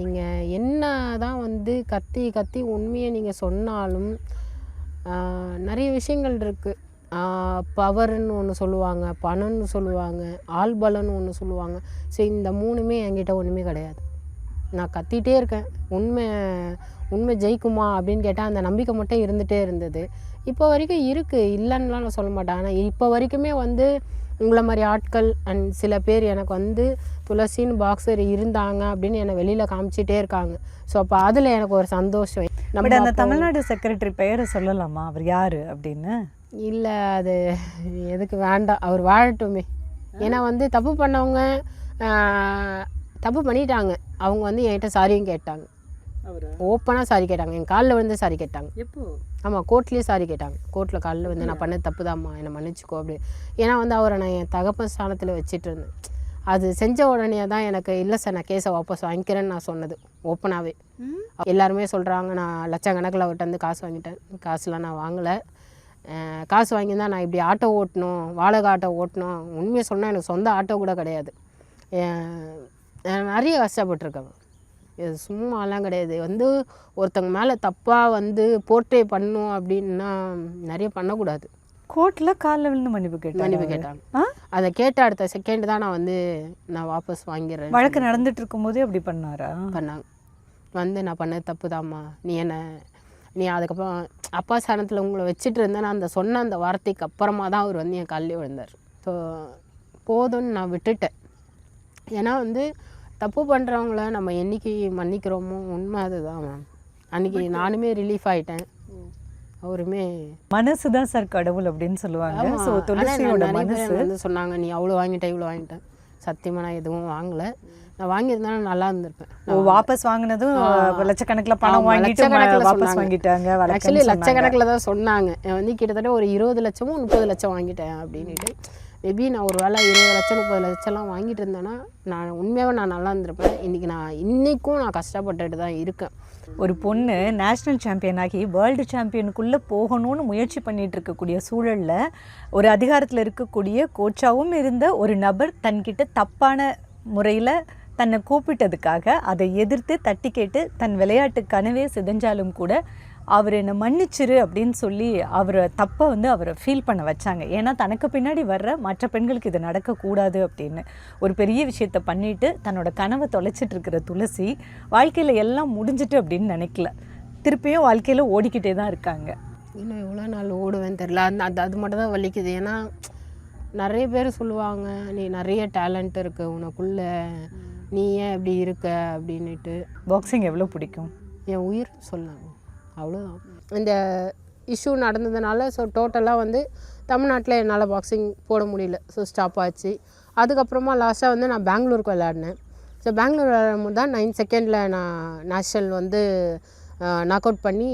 நீங்கள் என்ன தான் வந்து கத்தி உண்மையை நீங்கள் சொன்னாலும் நிறைய விஷயங்கள் இருக்குது. பவர்னு ஒன்று சொல்லுவாங்க, பணம்னு சொல்லுவாங்க, ஆள்பலன்னு ஒன்று சொல்லுவாங்க. ஸோ இந்த 3மே என்கிட்ட ஒன்றுமே கிடையாது. நான் கத்திகிட்டே இருக்கேன், உண்மை ஜெயிக்குமா அப்படின்னு கேட்டால் அந்த நம்பிக்கை மட்டும் இருந்துகிட்டே இருந்தது. இப்போ வரைக்கும் இருக்குது, இல்லைன்னுலாம் நான் சொல்ல மாட்டேன். ஆனால் இப்போ வரைக்குமே வந்து உங்களை மாதிரி ஆட்கள் அண்ட் சில பேர் எனக்கு வந்து துளசின்னு பாக்ஸர் இருந்தாங்க அப்படின்னு என்னை வெளியில் காமிச்சிட்டே இருக்காங்க. ஸோ அப்போ அதில் எனக்கு ஒரு சந்தோஷம். நம்ம அந்த தமிழ்நாடு செக்ரட்டரி பெயரை சொல்லலாமா, அவர் யார் அப்படின்னு? இல்லை, அது எதுக்கு வேண்டாம், அவர் வாழட்டுமே. ஏன்னா வந்து தப்பு பண்ணவங்க தப்பு பண்ணிட்டாங்க, அவங்க வந்து என்கிட்ட சாரியும் கேட்டாங்க, ஓப்பனாக சாரி கேட்டாங்க, என் காலில் வந்து சாரி கேட்டாங்க. எப்போ? ஆமாம், கோர்ட்லேயே சாரி கேட்டாங்க. கோர்ட்டில் காலில் வந்து நான் பண்ணது தப்பு தான்மா, என்னை மன்னிச்சிக்கோ அப்படி. ஏன்னா வந்து அவரை நான் என் தகப்பன் ஸ்தானத்தில் வச்சுட்டு இருந்தேன். அது செஞ்ச உடனே தான் எனக்கு இல்லை சார் நான் கேஸை வாபஸ் வாங்கிக்கிறேன்னு நான் சொன்னது ஓப்பனாகவே. எல்லாருமே சொல்கிறாங்க நான் லட்சக்கணக்கில் அவர்கிட்ட வந்து காசு வாங்கிட்டேன். காசுலாம் நான் வாங்கலை. காசு வாங்கியிருந்தால் நான் இப்படி ஆட்டோ ஓட்டணும், வாடகை ஆட்டோ ஓட்டணும். உண்மையை சொன்னால் எனக்கு சொந்த ஆட்டோ கூட கிடையாது. நிறைய கஷ்டப்பட்டுருக்கேன். இது சும்மாலாம் கிடையாது. வந்து ஒருத்தங்க மேலே தப்பாக வந்து போர்ட்ரே பண்ணும் அப்படின்னா நிறைய பண்ணக்கூடாது. கோர்ட்டில் காலில் விழுந்து மன்னிப்பு கேட்டாங்க. அதை கேட்ட அடுத்த செகண்ட் தான் நான் வாபஸ் வாங்கிடுறேன். வழக்கு நடந்துட்டு இருக்கும்போதே அப்படி பண்ணாங்க. வந்து நான் பண்ணது தப்பு தாம்மா, நீ அதுக்கப்புறம் அப்பா ஸ்தானத்தில் உங்களை வச்சுட்டு இருந்தேன். அந்த சொன்ன அந்த வார்த்தைக்கு அப்புறமா தான் அவர் வந்து என் காலிலே விழுந்தார். ஸோ போதும்னு நான் விட்டுட்டேன். ஏன்னா வந்து தப்பு பண்ணுறவங்கள நம்ம என்றைக்கு மன்னிக்கிறோமோ உண்மை அதுதான் மேம். அன்றைக்கி நானுமே ரிலீஃப் ஆகிட்டேன், அவருமே. மனசு தான் சார் கடவுள் அப்படின்னு சொல்லுவாங்க. ஸோ துளசியோட மனசு வந்து சொன்னாங்க, நீ அவ்வளோ வாங்கிட்டேன் இவ்வளோ வாங்கிட்டேன். சத்தியமாக நான் எதுவும் வாங்கலை. நான் வாங்கியிருந்தாலும் நல்லா இருந்திருப்பேன். வாபஸ் வாங்கினதும் லட்சக்கணக்கில் பணம் வாங்கிட்டு வாபஸ் வாங்கிட்டாங்க. ஆக்சுவலி லட்சக்கணக்கில் தான் சொன்னாங்க. வந்து கிட்டத்தட்ட ஒரு 20 லட்சமோ 30 லட்சம் வாங்கிட்டேன் அப்படின்ட்டு. மேபி நான் ஒரு வேளை 20 லட்சம் 30 லட்சம்லாம் வாங்கிட்டு இருந்தேன்னா நான் உண்மையாகவே நான் நல்லா இருந்திருப்பேன். இன்றைக்கும் நான் கஷ்டப்பட்டுட்டு தான் இருக்கேன். ஒரு பொண்ணு நேஷ்னல் சாம்பியன் ஆகி வேர்ல்டு சாம்பியனுக்குள்ளே போகணும்னு முயற்சி பண்ணிகிட்டு இருக்கக்கூடிய சூழலில் ஒரு அதிகாரத்தில் இருக்கக்கூடிய கோச்சாகவும் இருந்த ஒரு நபர் தன்கிட்ட தப்பான முறையில் தன்னை கூப்பிட்டதுக்காக அதை எதிர்த்து தட்டி கேட்டு தன் விளையாட்டு கனவே சிதைஞ்சாலும் கூட அவர் என்னை மன்னிச்சிரு அப்படின்னு சொல்லி அவரை தப்பை வந்து அவரை ஃபீல் பண்ண வச்சாங்க. ஏன்னா தனக்கு பின்னாடி வர்ற மற்ற பெண்களுக்கு இது நடக்கக்கூடாது அப்படின்னு ஒரு பெரிய விஷயத்த பண்ணிட்டு தன்னோட கனவை தொலைச்சிட்டு இருக்கிற துளசி வாழ்க்கையில் எல்லாம் முடிஞ்சிட்டு அப்படின்னு நினைக்கல. திருப்பியும் வாழ்க்கையில் ஓடிக்கிட்டே தான் இருக்காங்க. இன்னும் எவ்வளோ நாள் ஓடுவேன்னு தெரில. அது மட்டும் தான் வலிக்குது. ஏன்னா நிறைய பேர் சொல்லுவாங்க, நீ நிறைய டேலண்ட் இருக்கு உனக்குள்ள, நீ ஏன் இப்படி இருக்க அப்படின்ட்டு. பாக்ஸிங் எவ்வளோ பிடிக்கும்? என் உயிர் சொல்லாங்க, அவ்வளோதான். இந்த இஷ்யூ நடந்ததுனால ஸோ டோட்டலாக வந்து தமிழ்நாட்டில் என்னால் பாக்ஸிங் போட முடியல. ஸோ ஸ்டாப் ஆச்சு. அதுக்கப்புறமா லாஸ்ட்டாக வந்து நான் பெங்களூருக்கு விளையாடினேன். ஸோ பெங்களூர் விளையாடும் தான் 9 செகண்டில் நான் நேஷ்னல் வந்து நாக் அவுட் பண்ணி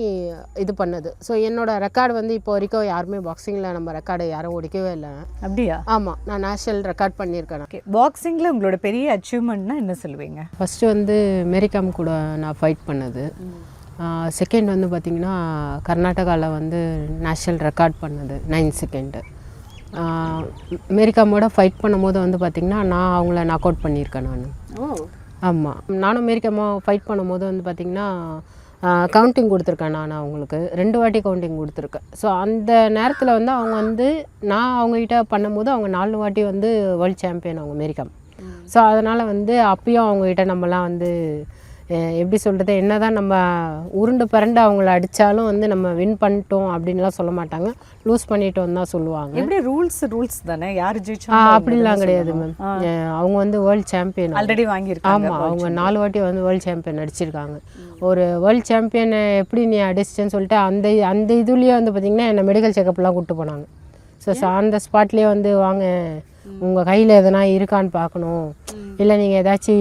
இது பண்ணது. ஸோ என்னோடய ரெக்கார்டு வந்து இப்போ வரைக்கும் யாருமே பாக்ஸிங்கில் நம்ம ரெக்கார்டை யாரும் ஒடிக்கவே இல்லை. அப்படியா? ஆமாம், நான் நேஷ்னல் ரெக்கார்ட் பண்ணியிருக்கேன். ஓகே, பாக்ஸிங்கில் உங்களோட பெரிய அச்சீவ்மெண்ட்னா என்ன சொல்லுவீங்க? ஃபஸ்ட்டு வந்து மேரிகாம் கூட நான் ஃபைட் பண்ணது. செகண்ட் வந்து பார்த்திங்கன்னா கர்நாடகாவில் வந்து நேஷ்னல் ரெக்கார்ட் பண்ணது 9 செகண்டு. மேரிகாமோட ஃபைட் பண்ணும்போது வந்து பார்த்திங்கன்னா நான் அவங்கள நாக் அவுட் பண்ணியிருக்கேன் நான். ஆமாம், நானும் மேரிகாமோ ஃபைட் பண்ணும்போது வந்து பார்த்திங்கன்னா கவுண்டிங் கொடுத்துருக்கேன். நான் அவங்களுக்கு 2 வாட்டி கவுண்டிங் கொடுத்துருக்கேன். ஸோ அந்த நேரத்தில் வந்து அவங்க வந்து நான் அவங்ககிட்ட பண்ணும்போது அவங்க 4 வாட்டி வந்து வேர்ல்டு சாம்பியன் அவங்க மேரிகாம். ஸோ அதனால் வந்து அப்பயும் அவங்ககிட்ட நம்மலாம் வந்து எப்படி சொல்கிறது, என்ன தான் நம்ம உருண்டு பரண்டு அவங்கள அடித்தாலும் வந்து நம்ம வின் பண்ணிட்டோம் அப்படின்லாம் சொல்ல மாட்டாங்க, லூஸ் பண்ணிட்டோம் தான் சொல்லுவாங்க. எப்படி ரூல்ஸ் தானே, யார் ஜெயிச்சா? அப்படிலாம் கிடையாது மேம். அவங்க வந்து வேர்ல்டு சாம்பியன் ஆல்ரெடி வாங்கியிருக்காங்க. ஆமாம், அவங்க 4 வாட்டி வந்து வேர்ல்டு சாம்பியன் அடிச்சிருக்காங்க. ஒரு வேர்ல்டு சாம்பியனை எப்படி நீ அடிச்சிட்டேன்னு சொல்லிட்டு அந்த இதுலேயே வந்து பார்த்திங்கன்னா என்னை மெடிக்கல் செக்கப்லாம் கூப்பிட்டு போனாங்க. ஸோ அந்த ஸ்பாட்லேயே வந்து வாங்க உங்கள் கையில் எதனா இருக்கான்னு பார்க்கணும், இல்லை நீங்கள் ஏதாச்சும்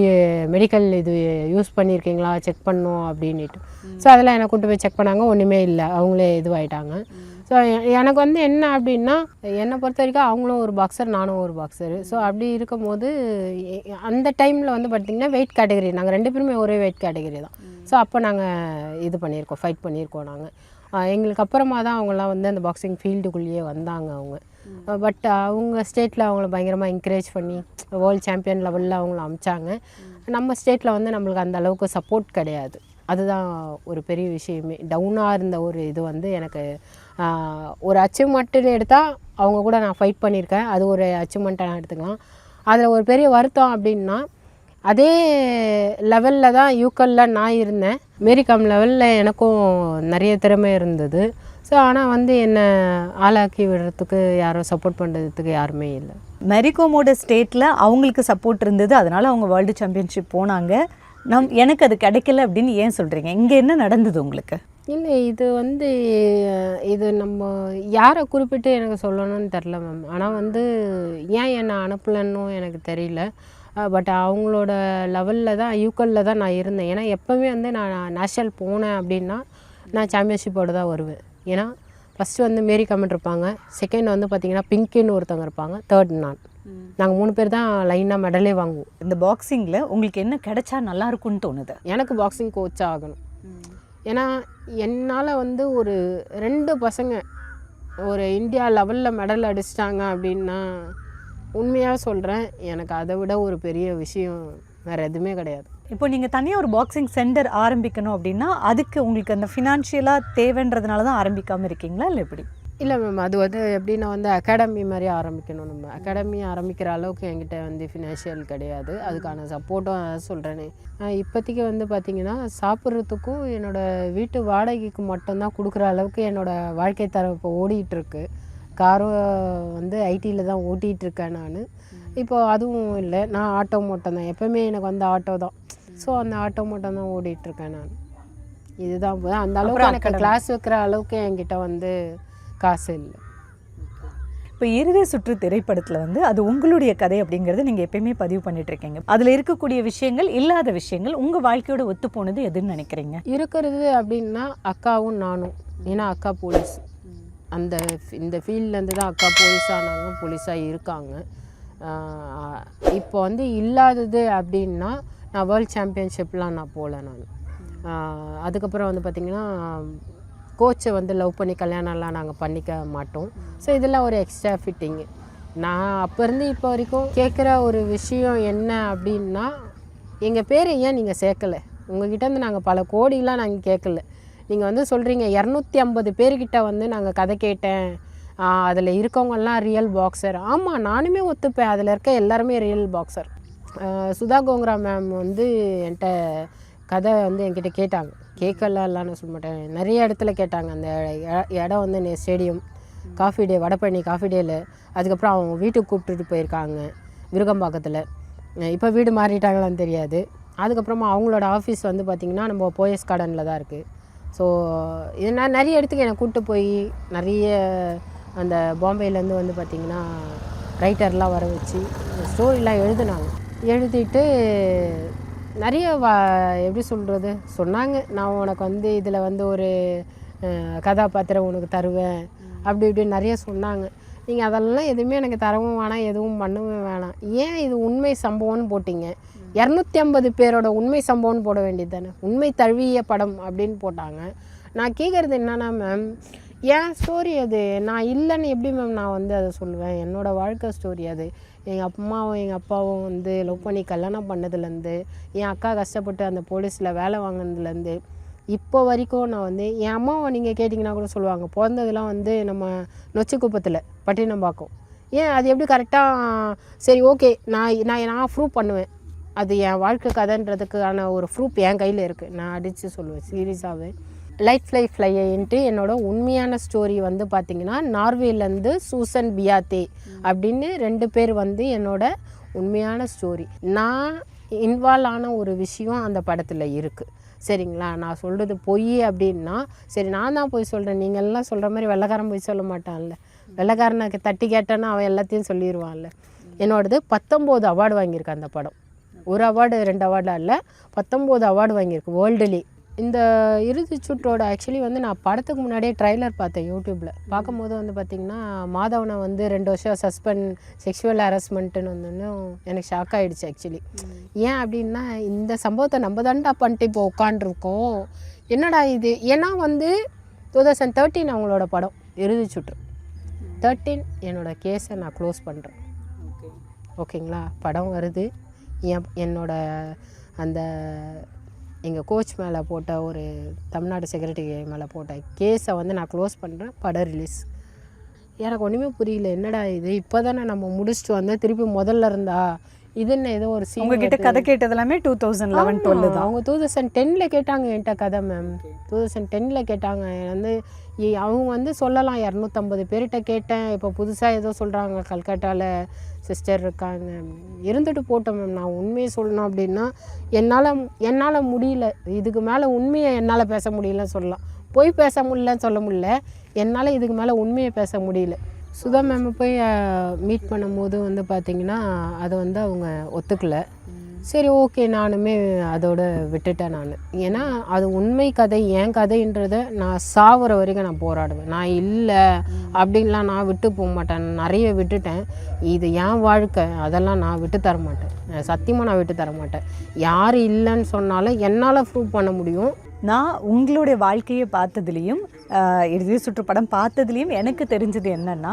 மெடிக்கல் இது யூஸ் பண்ணியிருக்கீங்களா செக் பண்ணணும் அப்படின்ட்டு. ஸோ அதெல்லாம் என்னை கூப்பிட்டு போய் செக் பண்ணாங்க, ஒன்றுமே இல்லை, அவங்களே இதுவாகிட்டாங்க. ஸோ எனக்கு வந்து என்ன அப்படின்னா, என்னை பொறுத்த வரைக்கும் அவங்களும் ஒரு பாக்ஸர், நானும் ஒரு பாக்ஸரு. ஸோ அப்படி இருக்கும்போது அந்த டைமில் வந்து பார்த்திங்கன்னா வெயிட் கேட்டகரி, நாங்கள் 2 பேருமே ஒரே வெயிட் கேட்டகரி தான். ஸோ அப்போ நாங்கள் இது பண்ணியிருக்கோம், ஃபைட் பண்ணியிருக்கோம் நாங்கள். எங்களுக்கு அப்புறமா தான் அவங்களாம் வந்து அந்த பாக்ஸிங் ஃபீல்டுக்குள்ளேயே வந்தாங்க அவங்க. பட் அவங்க ஸ்டேட்டில் அவங்கள பயங்கரமாக என்கரேஜ் பண்ணி வேர்ல்டு சாம்பியன் லெவலில் அவங்கள அமிச்சாங்க. நம்ம ஸ்டேட்டில் வந்து நம்மளுக்கு அந்த அளவுக்கு சப்போர்ட் கிடையாது. அதுதான் ஒரு பெரிய விஷயமே. டவுனாக இருந்த ஒரு இது வந்து எனக்கு ஒரு அச்சீவ்மெண்ட்டுன்னு எடுத்தால் அவங்க கூட நான் ஃபைட் பண்ணியிருக்கேன், அது ஒரு அச்சீவ்மெண்ட்டாக நான் எடுத்துக்கலாம். அதில் ஒரு பெரிய வருத்தம் அப்படின்னா, அதே லெவலில் தான் யூக்கலில் நான் இருந்தேன், மேரிகாம் லெவலில் எனக்கும் நிறைய திறமை இருந்தது. ஸோ ஆனால் வந்து என்னை ஆளாக்கி விடுறதுக்கு யாரும் சப்போர்ட் பண்ணுறதுக்கு யாருமே இல்லை. மேரிகாமோட ஸ்டேட்டில் அவங்களுக்கு சப்போர்ட் இருந்தது, அதனால் அவங்க வேர்ல்டு சாம்பியன்ஷிப் போனாங்க. எனக்கு அது கிடைக்கல அப்படின்னு ஏன் சொல்கிறீங்க? இங்கே என்ன நடந்தது உங்களுக்கு? இல்லை, இது வந்து இது நம்ம யாரை குறிப்பிட்டு எனக்கு சொல்லணும்னு தெரில மேம். ஆனால் வந்து ஏன் என்னை அனுப்பலன்னு எனக்கு தெரியல. பட் அவங்களோட லெவலில் தான் யூக்கலில் தான் நான் இருந்தேன். ஏன்னா எப்போவுமே வந்து நான் நேஷ்னல் போனேன் அப்படின்னா நான் சாம்பியன்ஷிப்போடு தான் வருவேன். ஏன்னா ஃபஸ்ட்டு வந்து மேரிகாம் இருப்பாங்க, செகண்ட் வந்து பார்த்திங்கன்னா பிங்க்குன்னு ஒருத்தவங்க இருப்பாங்க, தேர்ட் நான். நாங்கள் 3 பேர் தான் லைனாக மெடலே வாங்குவோம். இந்த பாக்ஸிங்கில் உங்களுக்கு என்ன கிடைச்சா நல்லா இருக்கும்னு தோணுது? எனக்கு பாக்ஸிங் கோச்சாக ஆகணும். ஏன்னா என்னால் வந்து ஒரு 2 பசங்க ஒரு இந்தியா லெவலில் மெடல் அடிச்சிட்டாங்க அப்படின்னா, உண்மையாக சொல்கிறேன், எனக்கு அதை விட ஒரு பெரிய விஷயம் வேறு எதுவுமே கிடையாது. இப்போ நீங்கள் தனியாக ஒரு பாக்ஸிங் சென்டர் ஆரம்பிக்கணும் அப்படின்னா அதுக்கு உங்களுக்கு அந்த ஃபினான்ஷியலாக தேவைன்றதுனால தான் ஆரம்பிக்காமல் இருக்கீங்களா, இல்லை எப்படி? இல்லை மேம், அது வந்து எப்படின்னா வந்து அகாடமி மாதிரி ஆரம்பிக்கணும். நம்ம அகாடமி ஆரம்பிக்கிற அளவுக்கு என்கிட்ட வந்து ஃபினான்ஷியல் கிடையாது, அதுக்கான சப்போர்ட்டும் சொல்கிறேனே. இப்போதைக்கு வந்து பார்த்திங்கன்னா சாப்பிட்றதுக்கும் என்னோடய வீட்டு வாடகைக்கு மட்டும்தான் கொடுக்குற அளவுக்கு என்னோடய வாழ்க்கை தரம் இப்போ ஓடிட்டுருக்கு. காரும் வந்து ஐடியில் தான் ஓட்டிகிட்ருக்கேன் நான். இப்போ அதுவும் இல்லை, நான் ஆட்டோ மட்டும் தான், எப்போவுமே எனக்கு வந்து ஆட்டோ தான். ஸோ அந்த ஆட்டோ மட்டும் தான் ஓடிட்டுருக்கேன் நான். இதுதான் அந்த அளவுக்கு எனக்கு கிளாஸ் வைக்கிற அளவுக்கு என்கிட்ட வந்து காசு இல்லை. இப்போ இறுதி சுற்று திரைப்படத்தில் வந்து அது உங்களுடைய கதை அப்படிங்கிறது நீங்கள் எப்பயுமே பதிவு பண்ணிட்டுருக்கீங்க. அதில் இருக்கக்கூடிய விஷயங்கள், இல்லாத விஷயங்கள் உங்கள் வாழ்க்கையோட ஒத்து போனது எதுன்னு நினைக்கிறீங்க? இருக்கிறது அப்படின்னா அக்காவும் நானும். ஏன்னா அக்கா போலீஸ், இந்த ஃபீல்ட்லேருந்து தான் அக்கா போலீஸ் ஆனாங்க, போலீஸாக இருக்காங்க. இப்போ வந்து இல்லாதது அப்படின்னா நான் வேர்ல்டு சாம்பியன்ஷிப்லாம் நான் போகல நான். அதுக்கப்புறம் வந்து பார்த்திங்கன்னா கோச்சை வந்து லவ் பண்ணி கல்யாணம்லாம் நாங்கள் பண்ணிக்க மாட்டோம். ஸோ இதெல்லாம் ஒரு எக்ஸ்ட்ரா ஃபிட்டிங்கு. நான் அப்போ இருந்து இப்போ வரைக்கும் கேட்குற ஒரு விஷயம் என்ன அப்படின்னா, எங்கள் பேரை ஏன் நீங்கள் சேர்க்கலை? உங்கள்கிட்டேருந்து நாங்கள் பல கோடிலாம் நாங்கள் கேட்கல. நீங்கள் வந்து சொல்கிறீங்க 250 பேர்கிட்ட வந்து நாங்கள் கதை கேட்டேன், அதில் இருக்கவங்கெல்லாம் ரியல் பாக்ஸர். ஆமாம், நானுமே ஒத்துப்பேன், அதில் இருக்க எல்லாருமே real boxer. Sudha gongura ma'am வந்து என்கிட்ட கதை வந்து என்கிட்ட கேட்டாங்க, கேட்கலாம் சொல்ல மாட்டேன், நிறைய இடத்துல கேட்டாங்க. அந்த இடம் வந்து stadium coffee day Vadapalani coffee டேயில். அதுக்கப்புறம் அவங்க வீட்டுக்கு கூப்பிட்டுட்டு போயிருக்காங்க விருகம்பாக்கத்தில். இப்போ வீடு மாறிட்டாங்களான்னு தெரியாது. அதுக்கப்புறமா அவங்களோட ஆஃபீஸ் வந்து பார்த்திங்கன்னா நம்ம போயஸ் கார்டனில் தான் இருக்குது. ஸோ இது நான் நிறைய இடத்துக்கு என்னை கூப்பிட்டு போய் நிறைய அந்த பாம்பேலேருந்து வந்து பார்த்திங்கன்னா ரைட்டர்லாம் வர வச்சு ஸ்டோரிலாம் எழுதுனாங்க. எழுதிட்டு நிறைய எப்படி சொல்கிறது சொன்னாங்க, நான் உனக்கு வந்து இதில் வந்து ஒரு கதாபாத்திரம் உனக்கு தருவேன் அப்படி இப்படி நிறைய சொன்னாங்க. நீங்கள் அதெல்லாம் எதுவுமே எனக்கு தரவும் வேணாம், எதுவும் பண்ணவும் வேணாம். ஏன் இது உண்மை சம்பவம்னு போட்டிங்க? 250 பேரோட உண்மை சம்பவம்னு போட வேண்டியது தானே, உண்மை தழுவிய படம் அப்படின்னு போட்டாங்க. நான் கேட்குறது என்னன்னா மேம், ஏன் ஸ்டோரி அது நான் இல்லைன்னு எப்படி மேம் நான் வந்து அதை சொல்லுவேன்? என்னோடய வாழ்க்கை ஸ்டோரி அது. எங்கள் அம்மாவும் எங்கள் அப்பாவும் வந்து லவ் பண்ணி கல்யாணம் பண்ணதுலேருந்து, என் அக்கா கஷ்டப்பட்டு அந்த போலீஸில் வேலை வாங்கினதுலேருந்து இப்போ வரைக்கும் நான் வந்து என் அம்மாவை நீங்கள் கேட்டிங்கன்னா கூட சொல்லுவாங்க, பிறந்ததுலாம் வந்து நம்ம நொச்சிக்குப்பத்தில் பட்டினம்பாக்கம். ஏன் அது எப்படி கரெக்டாக சரி ஓகே நான் ப்ரூவ் பண்ணுவேன், அது என் வாழ்க்கை கதைன்றதுக்கான ஒரு ப்ரூஃப் என் கையில் இருக்குது, நான் அடித்து சொல்லுவேன் சீரியஸாகவே. லைட் ஃப்ளைன்ட்டு என்னோடய உண்மையான ஸ்டோரி வந்து பார்த்திங்கன்னா நார்வேலேருந்து சூசன் பியாத்தே அப்படின்னு 2 பேர் வந்து என்னோடய உண்மையான ஸ்டோரி. நான் இன்வால்வ் ஆன ஒரு விஷயம் அந்த படத்தில் இருக்குது. சரிங்களா, நான் சொல்கிறது பொய் அப்படின்னா சரி நான் தான் போய் சொல்கிறேன். நீங்கள் எல்லாம் சொல்கிற மாதிரி வெள்ளைக்காரன் போய் சொல்ல மாட்டான்ல, வெள்ளைக்காரனுக்கு தட்டி கேட்டான்னா அவன் எல்லாத்தையும் சொல்லிடுவான்ல. என்னோடது 19 அவார்டு வாங்கியிருக்கு அந்த படம். 1 அவார்டு 2 அவார்டாக இல்லை, 19 அவார்டு வாங்கியிருக்கு வேர்ல்டுலே. இந்த இறுதி சுற்றோட ஆக்சுவலி வந்து நான் படத்துக்கு முன்னாடியே ட்ரைலர் பார்த்தேன் யூடியூப்பில். பார்க்கும்போது வந்து பார்த்திங்கன்னா மாதவனை வந்து 2 வருஷம் சஸ்பெண்ட் செக்ஷுவல் ஹராஸ்மெண்ட்டுன்னு வந்தோன்னும் எனக்கு ஷாக் ஆகிடுச்சு ஆக்சுவலி. ஏன் அப்படின்னா இந்த சம்பவத்தை நம்ம தாண்டா பண்ணிட்டு இப்போ உட்காண்டிருக்கோம், என்னடா இது. ஏன்னா வந்து 2013 அவங்களோட படம் இறுதி சுற்று. 13 என்னோடய கேஸை நான் க்ளோஸ் பண்ணுறேன். ஓகேங்களா, படம் வருது. என்னோட அந்த எங்கள் கோச் மேலே போட்ட ஒரு தமிழ்நாடு செக்ரட்டரி மேலே போட்ட கேஸை வந்து நான் க்ளோஸ் பண்ணுறேன். படம் ரிலீஸ். எனக்கு ஒன்றுமே புரியல, என்னடா இது இப்போ தானே நம்ம முடிச்சுட்டு வந்தேன், திருப்பி முதல்ல இருந்தா இதுன்னு ஏதோ ஒரு சீன். உங்ககிட்ட கதை கேட்டது எல்லாமே 2011-12 தான். அவங்க 2010 கேட்டாங்க என்கிட்ட கதை மேம். 2010 கேட்டாங்க. வந்து அவங்க வந்து சொல்லலாம் 250 பேர்கிட்ட கேட்டேன், இப்போ புதுசாக ஏதோ சொல்கிறாங்க கல்கட்டாவில் சிஸ்டர் இருக்காங்க. இருந்துட்டு போட்டோம் மேம். நான் உண்மையை சொல்லணும் அப்படின்னா என்னால் முடியல, இதுக்கு மேலே உண்மையை என்னால் பேச முடியலன்னு சொல்லலாம். போய் பேச முடியலன்னு சொல்ல முடியல, என்னால் இதுக்கு மேலே உண்மையை பேச முடியல. சுதா மேம் போய் மீட் பண்ணும்போது வந்து பார்த்திங்கன்னா அதை வந்து அவங்க ஒத்துக்கலை. சரி ஓகே நானுமே அதோட விட்டுட்டேன் நான். ஏன்னா அது உண்மை கதை, என் கதைன்றதை நான் சாவுற வரைக்கும் நான் போராடுவேன். நான் இல்லை அப்படின்லாம் நான் விட்டு போக மாட்டேன். நான் நிறைய விட்டுட்டேன். இது என் வாழ்க்கை, அதெல்லாம் நான் விட்டு தர மாட்டேன். சத்தியமாக நான் விட்டு தர மாட்டேன். யார் இல்லைன்னு சொன்னாலும் என்னால் ப்ரூவ் பண்ண முடியும். நான் உங்களுடைய வாழ்க்கையை பார்த்ததுலேயும் இறுதி சுற்று படம் பார்த்ததுலேயும் எனக்கு தெரிஞ்சது என்னென்னா,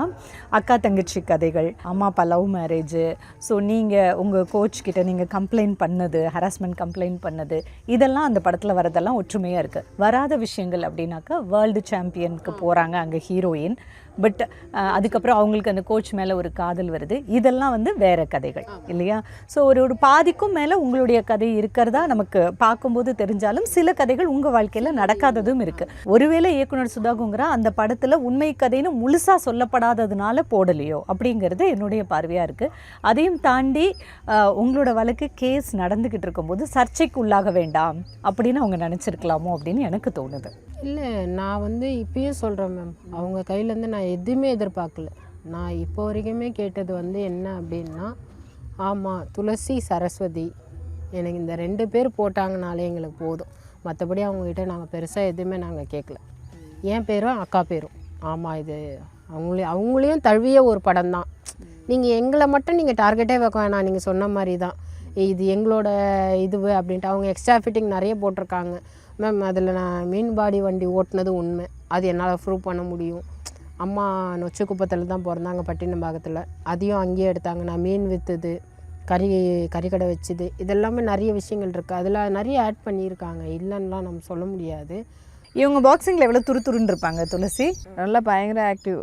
அக்கா தங்கச்சி கதைகள், அம்மா அப்பா லவ் மேரேஜு, ஸோ நீங்கள் உங்கள் கோச் கிட்ட நீங்கள் கம்ப்ளைண்ட் பண்ணது, ஹராஸ்மெண்ட் கம்ப்ளைண்ட் பண்ணது, இதெல்லாம் அந்த படத்தில் வரதெல்லாம் ஒற்றுமையாக இருக்குது. வராத விஷயங்கள் அப்படின்னாக்கா வேர்ல்டு சாம்பியனுக்கு போகிறாங்க அங்கே ஹீரோயின், பட் அதுக்கப்புறம் அவங்களுக்கு அந்த கோச் மேலே ஒரு காதல் வருது, இதெல்லாம் வந்து வேறு கதைகள் இல்லையா? ஸோ ஒரு பாதிக்கும் மேலே உங்களுடைய கதை இருக்கிறதா நமக்கு பார்க்கும்போது தெரிஞ்சாலும் சில கதைகள் உங்கள் வாழ்க்கையில் நடக்காததும் இருக்குது. ஒருவேளை இயக்குனர் சுதாகுங்கரா அந்த படத்தில் உண்மை கதைன்னு முழுசாக சொல்லப்படாததுனால போடலையோ அப்படிங்கிறது என்னுடைய பார்வையாக இருக்குது. அதையும் தாண்டி உங்களோட வழக்கு கேஸ் நடந்துக்கிட்டு இருக்கும்போது சர்ச்சைக்கு உள்ளாக வேண்டாம் அப்படின்னு அவங்க நினச்சிருக்கலாமோ அப்படின்னு எனக்கு தோணுது. இல்லை, நான் வந்து இப்பயும் சொல்கிறேன் மேம், அவங்க கையிலேருந்து நான் எதுவுமே எதிர்பார்க்கல. நான் இப்போ வரைக்குமே கேட்டது வந்து என்ன அப்படின்னா, ஆமாம் துளசி சரஸ்வதி எனக்கு இந்த 2 பேர் போட்டாங்கனாலே எங்களுக்கு போதும், மற்றபடி அவங்கக்கிட்ட நாங்கள் பெருசாக எதுவுமே நாங்கள் கேட்கல. என் பேரும் அக்கா பேரும், ஆமாம் இது அவங்களையும் தழுவிய ஒரு படம் தான். நீங்கள் எங்களை மட்டும் நீங்கள் டார்கெட்டே வைக்க வேணாம், நீங்கள் சொன்ன மாதிரி தான் இது எங்களோட இதுவு அப்படின்ட்டு. அவங்க எக்ஸ்ட்ரா ஃபிட்டிங் நிறைய போட்டிருக்காங்க மேம். அதில் நான் மீன் பாடி வண்டி ஓட்டினது உண்மை, அது என்னால் ப்ரூவ் பண்ண முடியும். அம்மா நொச்சிக்குப்பத்தில் தான் பிறந்தாங்க பட்டினம்பாக்கத்தில், அதையும் அங்கேயே எடுத்தாங்க. நான் மீன் விற்றுது, கறிக்கடை வச்சுது, இதெல்லாமே நிறைய விஷயங்கள் இருக்குது. அதில் நிறைய ஆட் பண்ணியிருக்காங்க, இல்லைன்னுலாம் நம்ம சொல்ல முடியாது. இவங்க பாக்ஸிங்கில் எவ்வளோ துருதுருன்னு இருப்பாங்க துளசி? நல்லா பயங்கர ஆக்டிவ்.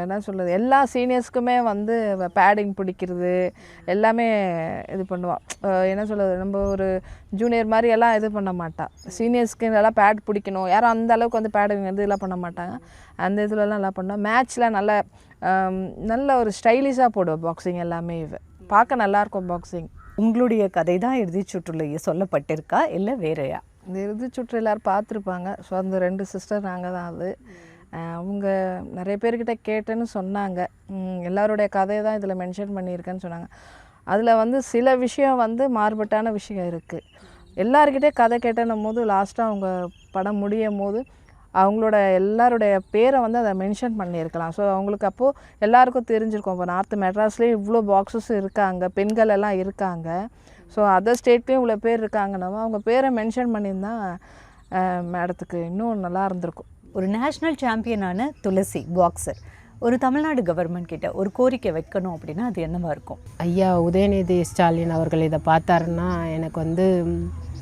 என்ன சொல்கிறது, எல்லா சீனியர்ஸ்க்குமே வந்து பேடிங் பிடிக்கிறது எல்லாமே இது பண்ணுவாள். என்ன சொல்கிறது, நம்ம ஒரு ஜூனியர் மாதிரி எல்லாம் இது பண்ண மாட்டாள். சீனியர்ஸ்க்கு எல்லாம் பேட் பிடிக்கணும், யாரும் அந்த அளவுக்கு வந்து பேடிங் வந்து இதெல்லாம் பண்ண மாட்டாங்க. அந்த இதுலலாம் நல்லா பண்ணோம். மேட்ச்சில் நல்ல ஒரு ஸ்டைலிஷாக போடுவோம் பாக்ஸிங் எல்லாமே. பார்க்க நல்லாயிருக்கும் பாக்ஸிங். உங்களுடைய கதை தான் இறுதிச் சுற்றுல சொல்லப்பட்டிருக்கா இல்லை வேறையா? இந்த இறுதிச் சுற்று எல்லோரும் பார்த்துருப்பாங்க. ஸோ அந்த 2 சிஸ்டர் நாங்கள் தான். அது அவங்க நிறைய பேர்கிட்ட கேட்டேன்னு சொன்னாங்க. எல்லாருடைய கதையை தான் இதில் மென்ஷன் பண்ணியிருக்கேன்னு சொன்னாங்க. அதில் வந்து சில விஷயம் வந்து மாறுபட்டான விஷயம் இருக்குது. எல்லாருக்கிட்டே கதை கேட்டேன்னும் போது லாஸ்ட்டாக அவங்க படம் முடியும் போது அவங்களோட எல்லாருடைய பேரை வந்து அதை மென்ஷன் பண்ணியிருக்கலாம். ஸோ அவங்களுக்கு அப்போது எல்லாருக்கும் தெரிஞ்சிருக்கும், இப்போ நார்த் மெட்ராஸ்லேயே இவ்வளோ பாக்ஸஸ் இருக்காங்க, பெண்கள் எல்லாம் இருக்காங்க. ஸோ அதர் ஸ்டேட்லேயும் இவ்வளோ பேர் இருக்காங்கன்னா அவங்க பேரை மென்ஷன் பண்ணியிருந்தா மேடத்துக்கு இன்னும் நல்லா இருந்திருக்கும். ஒரு நேஷ்னல் சாம்பியனான துளசி பாக்ஸர் ஒரு தமிழ்நாடு கவர்மெண்ட் கிட்ட ஒரு கோரிக்கை வைக்கணும் அப்படின்னா அது என்னவா இருக்கும்? ஐயா உதயநிதி ஸ்டாலின் அவர்கள் இதை பார்த்தாருன்னா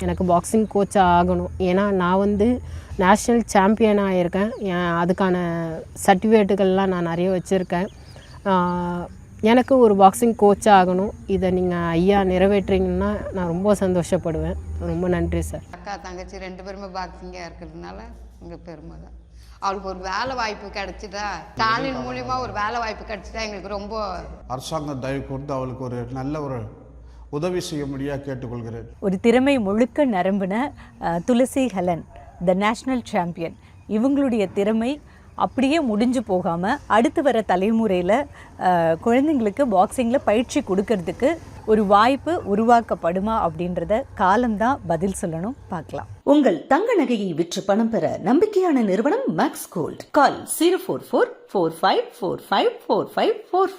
எனக்கு பாக்ஸிங் கோச்சாக ஆகணும். ஏன்னா நான் வந்து நேஷ்னல் சாம்பியனாக இருக்கேன். அதுக்கான சர்டிஃபிகேட்டுகள்லாம் நான் நிறைய வச்சுருக்கேன். எனக்கு ஒரு பாக்ஸிங் கோச்சாக ஆகணும். இதை நீங்கள் ஐயா நிறைவேற்றிங்கன்னா நான் ரொம்ப சந்தோஷப்படுவேன். ரொம்ப நன்றி சார். அக்கா தங்கச்சி 2 பேருமே பாக்ஸிங்காக இருக்கிறதுனால எங்கள் பெருமை தான். அவளுக்கு ஒரு வேலை வாய்ப்பு கிடைச்சிட்டா, ஸ்டாலின் மூலிமா ஒரு வேலை வாய்ப்பு கிடைச்சிட்டா எங்களுக்கு ரொம்ப. அரசாங்கம் தயவு கொடுத்து அவளுக்கு ஒரு நல்ல ஒரு உதவி செய்ய முடியாது கேட்டுக்கொள்கிறேன். ஒரு திறமை முழுக்க நிரம்பின துளசி ஹெலன் த நேஷ்னல் சாம்பியன். இவங்களுடைய திறமை அப்படியே முடிஞ்சு போகாமல் அடுத்து வர தலைமுறையில் குழந்தைங்களுக்கு பாக்ஸிங்கில் பயிற்சி கொடுக்கறதுக்கு ஒரு வாய்ப்பு உருவாக்கப்படுமா அப்படின்றத காலம்தான் பதில் சொல்லணும். பார்க்கலாம். உங்கள் தங்க நகையை விற்று பணம் பெற நம்பிக்கையான நிறுவனம் மேக்ஸ் கோல்ட். கால் 04445454545.